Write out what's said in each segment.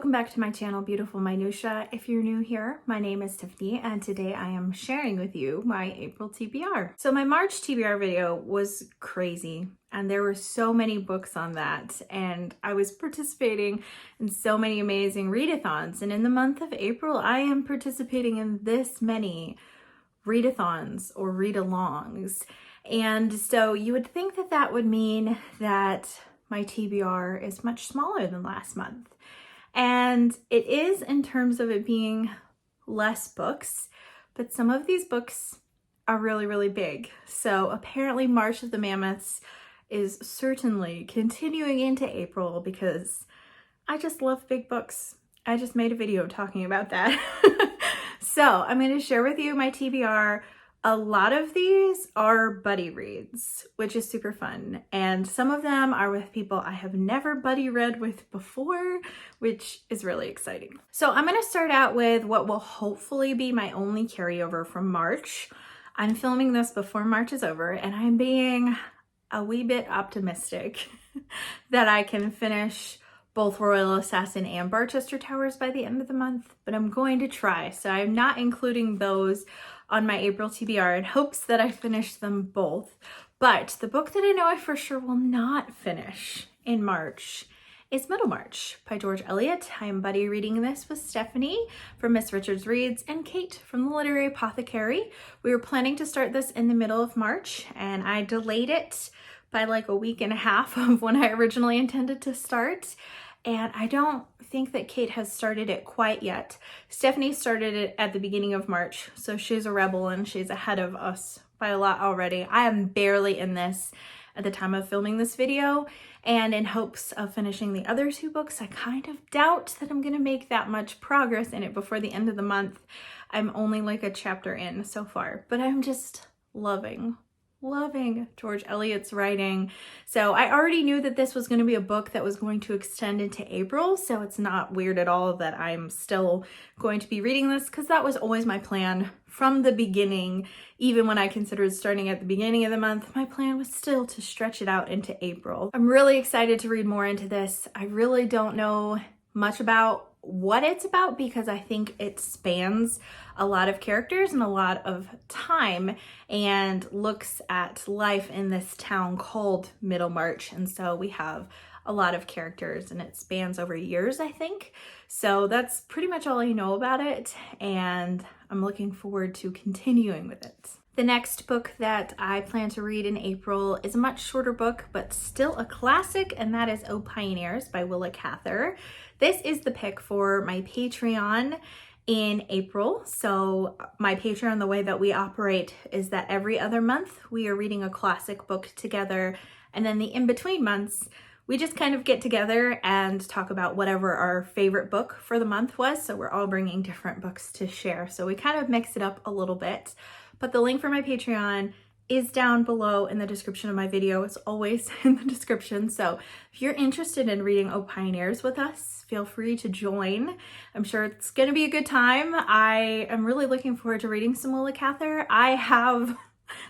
welcome back to my channel, Beautiful Minutia. If you're new here, my name is Tiffany and today I am sharing with you my April TBR. So my March TBR video was crazy and there were so many books on that and I was participating in so many amazing readathons, and in the month of April I am participating in this many readathons or read-alongs. And so you would think that that would mean that my TBR is much smaller than last month. And it is in terms of it being less books, but some of these books are really, really big. So apparently March of the Mammoths is certainly continuing into April because I just love big books. I just made a video talking about that. So I'm going to share with you my TBR. A lot of these are buddy reads, which is super fun. And some of them are with people I have never buddy read with before, which is really exciting. So I'm going to start out with what will hopefully be my only carryover from March. I'm filming this before March is over, and I'm being a wee bit optimistic that I can finish both Royal Assassin and Barchester Towers by the end of the month, but I'm going to try. So I'm not including those on my April TBR in hopes that I finish them both. But the book that I know I for sure will not finish in March is Middlemarch by George Eliot. I am buddy reading this with Stephanie from Miss Richards Reads and Kate from the Literary Apothecary. We were planning to start this in the middle of March and I delayed it by like a week and a half of when I originally intended to start. And I don't think that Kate has started it quite yet. Stephanie started it at the beginning of March, so she's a rebel and she's ahead of us by a lot already. I am barely in this at the time of filming this video, and in hopes of finishing the other two books, I kind of doubt that I'm gonna make that much progress in it before the end of the month. I'm only like a chapter in so far, but I'm just loving George Eliot's writing. So I already knew that this was going to be a book that was going to extend into April, so it's not weird at all that I'm still going to be reading this, because that was always my plan from the beginning. Even when I considered starting at the beginning of the month, my plan was still to stretch it out into April. I'm really excited to read more into this. I really don't know much about what it's about because I think it spans a lot of characters and a lot of time and looks at life in this town called Middlemarch. And so we have a lot of characters and it spans over years, I think. So that's pretty much all I know about it, and I'm looking forward to continuing with it. The next book that I plan to read in April is a much shorter book, but still a classic, and that is O Pioneers by Willa Cather. This is the pick for my Patreon in April. So my Patreon, the way that we operate is that every other month we are reading a classic book together, and then the in-between months we just kind of get together and talk about whatever our favorite book for the month was. So we're all bringing different books to share. So we kind of mix it up a little bit. But the link for my Patreon is down below in the description of my video. It's always in the description. So if you're interested in reading O Pioneers with us, feel free to join. I'm sure it's going to be a good time. I am really looking forward to reading some Willa Cather. I have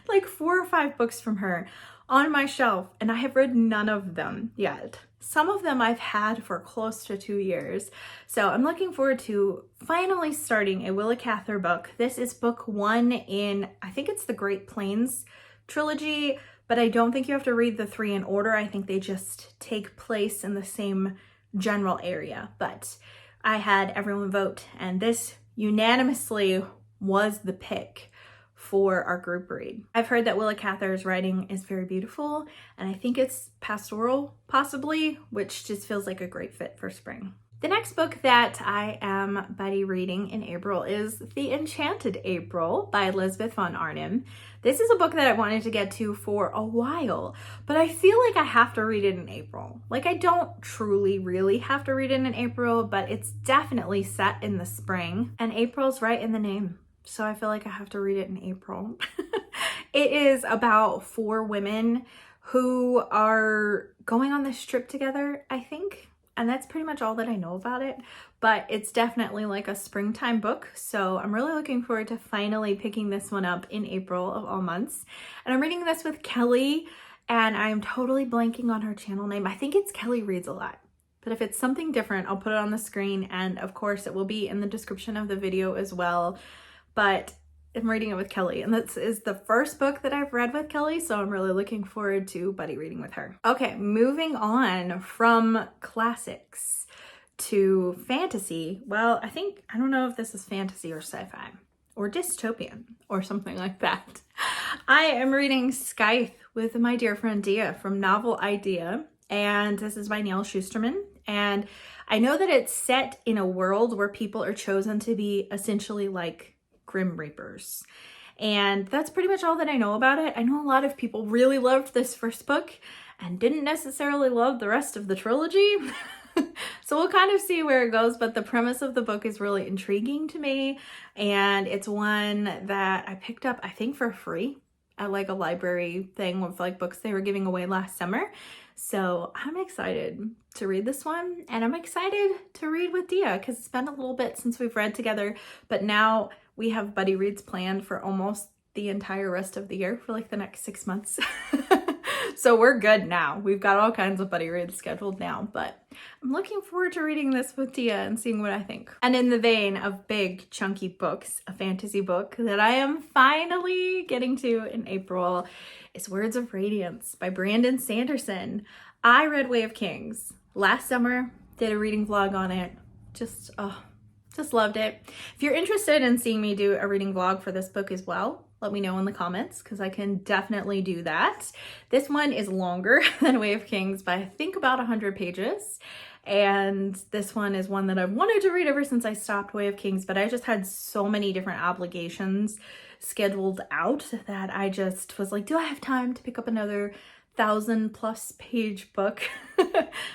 like 4 or 5 books from her on my shelf and I have read none of them yet. Some of them I've had for close to 2 years. So I'm looking forward to finally starting a Willa Cather book. This is book 1 in, I think it's the Great Plains trilogy, but I don't think you have to read the 3 in order. I think they just take place in the same general area. But I had everyone vote and this unanimously was the pick for our group read. I've heard that Willa Cather's writing is very beautiful, and I think it's pastoral possibly, which just feels like a great fit for spring. The next book that I am buddy reading in April is The Enchanted April by Elizabeth von Arnim. This is a book that I wanted to get to for a while, but I feel like I have to read it in April. Like I don't truly really have to read it in April, but it's definitely set in the spring, and April's right in the name. So I feel like I have to read it in April. It is about 4 women who are going on this trip together, I think. And that's pretty much all that I know about it. But it's definitely like a springtime book. So I'm really looking forward to finally picking this one up in April of all months. And I'm reading this with Kelly, and I'm totally blanking on her channel name. I think it's Kelly Reads a Lot. But if it's something different, I'll put it on the screen, and of course it will be in the description of the video as well. But I'm reading it with Kelly, and this is the first book that I've read with Kelly, so I'm really looking forward to buddy reading with her. Okay, moving on from classics to fantasy. Well, I don't know if this is fantasy or sci-fi or dystopian or something like that. I am reading Scythe with my dear friend Dia from Novel Idea, and this is by Neil Shusterman. And I know that it's set in a world where people are chosen to be essentially like Grim Reapers. And that's pretty much all that I know about it. I know a lot of people really loved this first book and didn't necessarily love the rest of the trilogy. So we'll kind of see where it goes, but the premise of the book is really intriguing to me. And it's one that I picked up, I think, for free at like a library thing with like books they were giving away last summer. So I'm excited to read this one, and I'm excited to read with Dia because it's been a little bit since we've read together, but now we have buddy reads planned for almost the entire rest of the year for like the next 6 months. So we're good now. We've got all kinds of buddy reads scheduled now, but I'm looking forward to reading this with Dia and seeing what I think. And in the vein of big chunky books, a fantasy book that I am finally getting to in April is Words of Radiance by Brandon Sanderson. I read Way of Kings last summer, did a reading vlog on it. Just loved it. If you're interested in seeing me do a reading vlog for this book as well, let me know in the comments because I can definitely do that. This one is longer than Way of Kings by I think about 100 pages. And this one is one that I've wanted to read ever since I stopped Way of Kings, but I just had so many different obligations scheduled out that I just was like, do I have time to pick up another 1,000+ page book?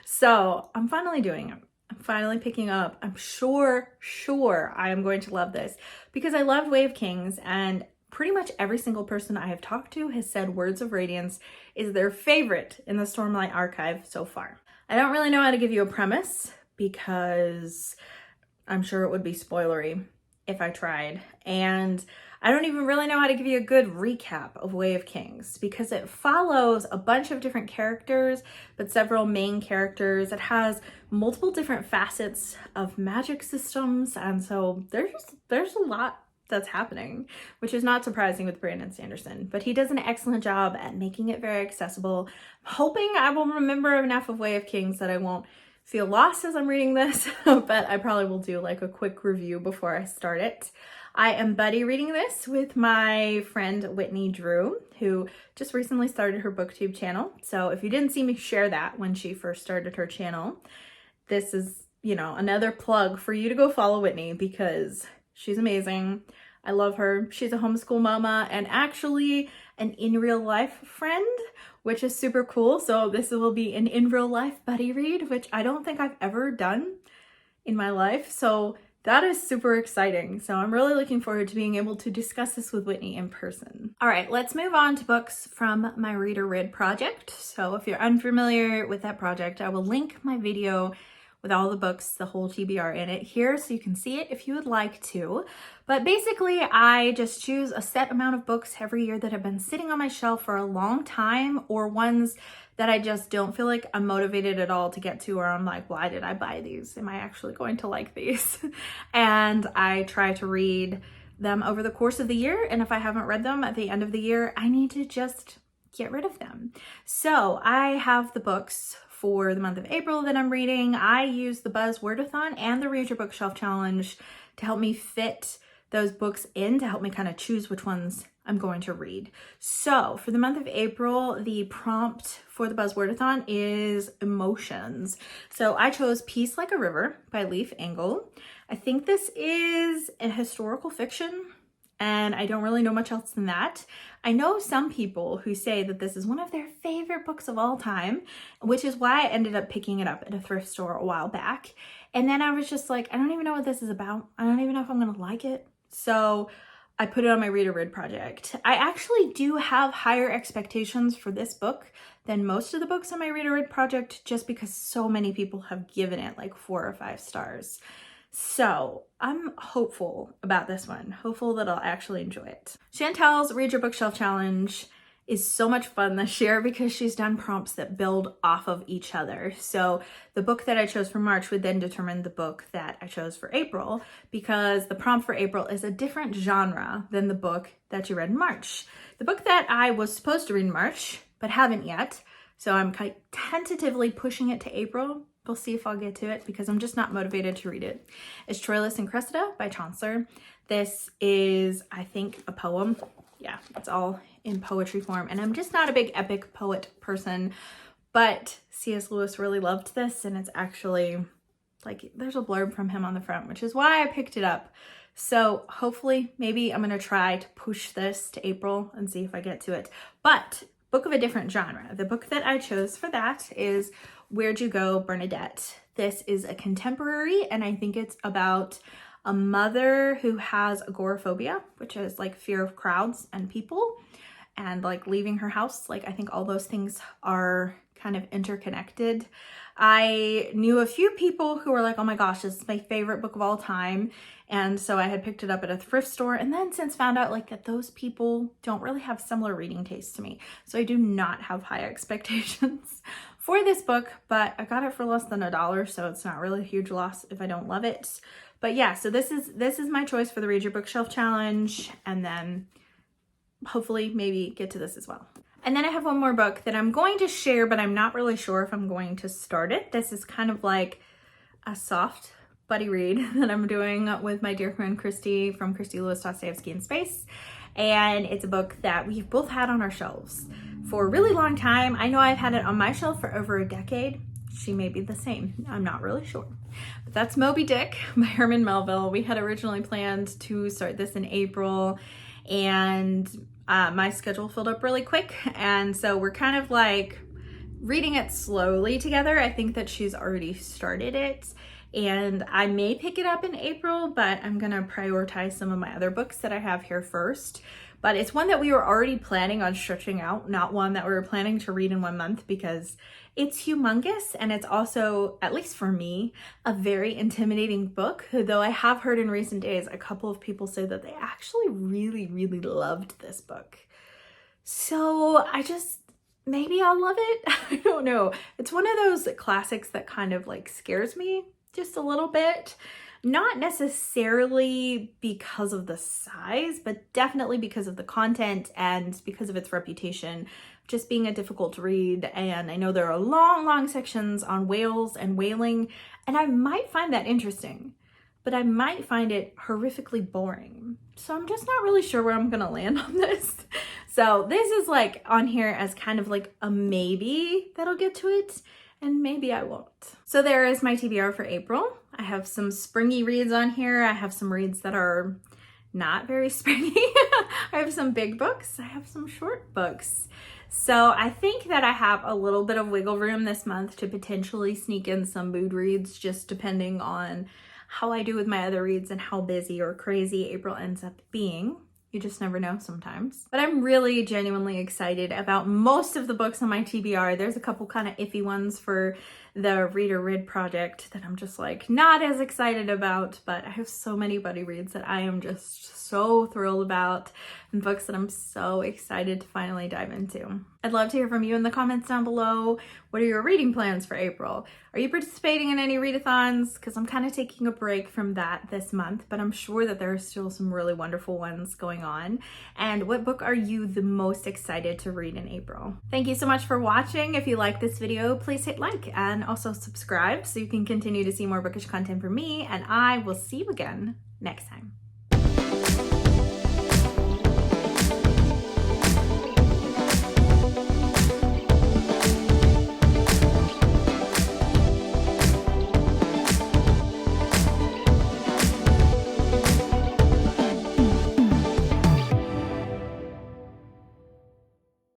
So I'm finally doing it. I'm finally picking up. I'm sure I am going to love this because I loved Way of Kings, and pretty much every single person I have talked to has said Words of Radiance is their favorite in the Stormlight Archive so far. I don't really know how to give you a premise because I'm sure it would be spoilery if I tried. And I don't even really know how to give you a good recap of Way of Kings because it follows a bunch of different characters, but several main characters. It has multiple different facets of magic systems. And so there's a lot that's happening, which is not surprising with Brandon Sanderson, but he does an excellent job at making it very accessible. I'm hoping I will remember enough of Way of Kings that I won't feel lost as I'm reading this, but I probably will do like a quick review before I start it. I am buddy reading this with my friend Whitney Drew, who just recently started her booktube channel. So if you didn't see me share that when she first started her channel, this is, another plug for you to go follow Whitney because she's amazing. I love her. She's a homeschool mama and actually an in real life friend, which is super cool. So this will be an in real life buddy read, which I don't think I've ever done in my life. So that is super exciting. So I'm really looking forward to being able to discuss this with Whitney in person. All right, let's move on to books from my Reader Read project. So if you're unfamiliar with that project, I will link my video with all the books, the whole TBR in it here, so you can see it if you would like to. But basically, I just choose a set amount of books every year that have been sitting on my shelf for a long time, or ones that I just don't feel like I'm motivated at all to get to, or I'm like, why did I buy these? Am I actually going to like these? And I try to read them over the course of the year, and if I haven't read them at the end of the year, I need to just get rid of them. So I have the books for the month of April that I'm reading. I use the Buzz Wordathon and the Read Your Bookshelf Challenge to help me fit those books in, to help me kind of choose which ones I'm going to read. So for the month of April, the prompt for the Buzz Wordathon is emotions. So I chose Peace Like a River by Leif Engel. I think this is a historical fiction, and I don't really know much else than that. I know some people who say that this is one of their favorite books of all time, which is why I ended up picking it up at a thrift store a while back. And then I was just like, I don't even know what this is about. I don't even know if I'm gonna like it. So I put it on my Reader Read project. I actually do have higher expectations for this book than most of the books on my Reader Read project, just because so many people have given it like 4 or 5 stars. So I'm hopeful about this one, hopeful that I'll actually enjoy it. Chontels Read Your Bookshelf Challenge is so much fun this year because she's done prompts that build off of each other. So the book that I chose for March would then determine the book that I chose for April, because the prompt for April is a different genre than the book that you read in March. The book that I was supposed to read in March, but haven't yet, so I'm tentatively pushing it to April. We'll see if I'll get to it because I'm just not motivated to read it. It's Troilus and Cressida by Chaucer. This is, I think, a poem. Yeah, it's all in poetry form, and I'm just not a big epic poet person, but C.S. Lewis really loved this, and it's actually like there's a blurb from him on the front, which is why I picked it up. So hopefully maybe I'm gonna try to push this to April and see if I get to it. But book of a different genre. The book that I chose for that is Where'd You Go, Bernadette? This is a contemporary, and I think it's about a mother who has agoraphobia, which is like fear of crowds and people, and like leaving her house. Like I think all those things are kind of interconnected. I knew a few people who were like, oh my gosh, this is my favorite book of all time. And so I had picked it up at a thrift store, and then since found out like that those people don't really have similar reading tastes to me. So I do not have high expectations for this book, but I got it for less than $1, so it's not really a huge loss if I don't love it. But yeah, so this is my choice for the Read Your Bookshelf Challenge, and then hopefully maybe get to this as well. And then I have one more book that I'm going to share, but I'm not really sure if I'm going to start it. This is kind of like a soft buddy read that I'm doing with my dear friend Christy from Christy Lewis Dostoevsky in Space. And it's a book that we've both had on our shelves for a really long time. I know I've had it on my shelf for over a decade. She may be the same. I'm not really sure. But that's Moby Dick by Herman Melville. We had originally planned to start this in April, and my schedule filled up really quick, and so we're kind of like reading it slowly together. I think that she's already started it, and I may pick it up in April, but I'm gonna prioritize some of my other books that I have here first. But it's one that we were already planning on stretching out, not one that we were planning to read in 1 month, because it's humongous, and it's also, at least for me, a very intimidating book, though I have heard in recent days a couple of people say that they actually really, really loved this book. So maybe I'll love it. I don't know. It's one of those classics that kind of like scares me just a little bit. Not necessarily because of the size, but definitely because of the content and because of its reputation just being a difficult read. And I know there are long, long sections on whales and whaling, and I might find that interesting, but I might find it horrifically boring. So I'm just not really sure where I'm gonna land on this. So this is like on here as kind of like a maybe that'll get to it, and maybe I won't. So there is my TBR for April. I have some springy reads on here. I have some reads that are not very springy. I have some big books. I have some short books. So I think that I have a little bit of wiggle room this month to potentially sneak in some mood reads, just depending on how I do with my other reads and how busy or crazy April ends up being. You just never know sometimes. But I'm really genuinely excited about most of the books on my TBR. There's a couple kind of iffy ones for the Reader Read project that I'm just like not as excited about, but I have so many buddy reads that I am just so thrilled about, and books that I'm so excited to finally dive into. I'd love to hear from you in the comments down below. What are your reading plans for April? Are you participating in any readathons? Because I'm kind of taking a break from that this month, but I'm sure that there are still some really wonderful ones going on. And what book are you the most excited to read in April? Thank you so much for watching. If you like this video, please hit like and also subscribe so you can continue to see more bookish content from me, and I will see you again next time.